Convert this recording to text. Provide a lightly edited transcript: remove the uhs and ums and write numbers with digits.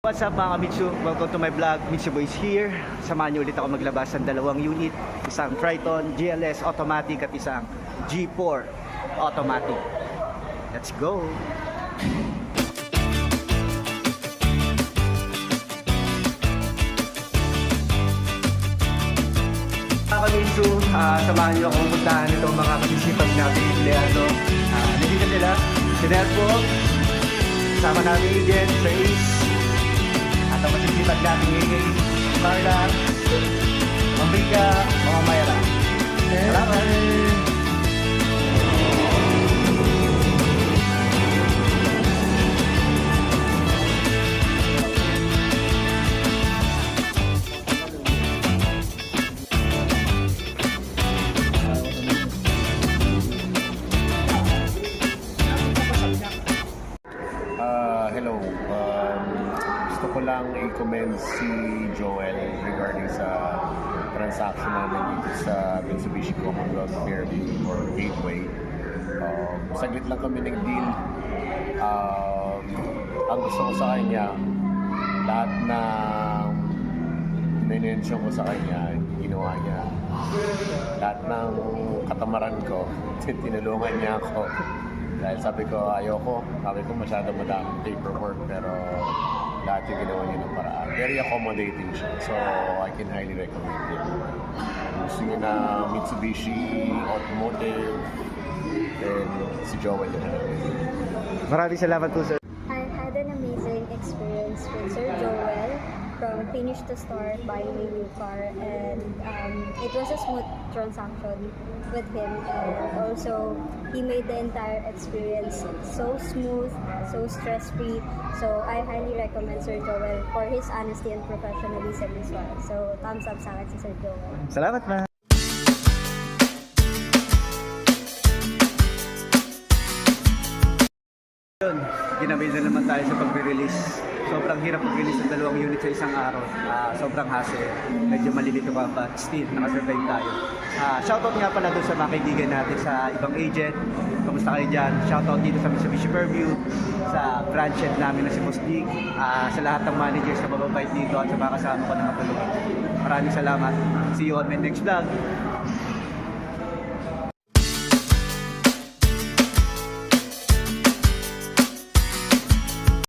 what's up mga Mitsu? Welcome to my vlog. Mitsu Boys here. Samahan niyo ulit ako maglabas ng dalawang unit. Isang Triton GLS automatic at isang G4 automatic. Let's go! Mga Mitsu, samahan niyo akong puntahan itong mga kasisipag natin empleyado. Nandito sila, si Nelpo, kasama namin again, Sir Ace, at ang masisipag natin ngayon, Carla, Mamrika, mga Mayra. Salamat! Hello. Gusto ko lang i-commend si Joel regarding sa transaction namin dito sa Mitsubishi Commonwealth Fairview or Gateway. Saglit lang kami nag-deal. Ang gusto ko sa kanya, lahat na minensyon ko sa kanya, ginawa niya. Lahat ng katamaran ko, tinulungan niya ako. Dahil sabi ko, sabi ko masyado madaming paperwork, pero lahat yung ginawa niya ng paraan. Very accommodating siya, so I can highly recommend it. Gusto niyo na Mitsubishi Automotive, and si Joel yun. Maraming salamat po, sir. I had an amazing experience with Sir Joel from finish to start buying a new car, and it was a smooth transaction with him, and also he made the entire experience so smooth, so stress-free. So I highly recommend Sir Joel for his honesty and professionalism as well. So thumbs up sa akin si Sir Joel. Salamat, ma. Yun, ginabil na naman tayo sa pag-release. Sobrang hirap mag-release ng dalawang unit sa isang araw. Sobrang hassle. Medyo malilito pa, but still, nakasurvive tayo. Shoutout nga pala doon sa mga kaibigan natin sa ibang agent. Kamusta kayo dyan? Shoutout dito sa Mitsubishi Fairview, sa branch head namin na si Boss Dick, sa lahat ng managers na mababait dito at sa mga kasama ko na matulungan. Maraming salamat. See you on my next vlog.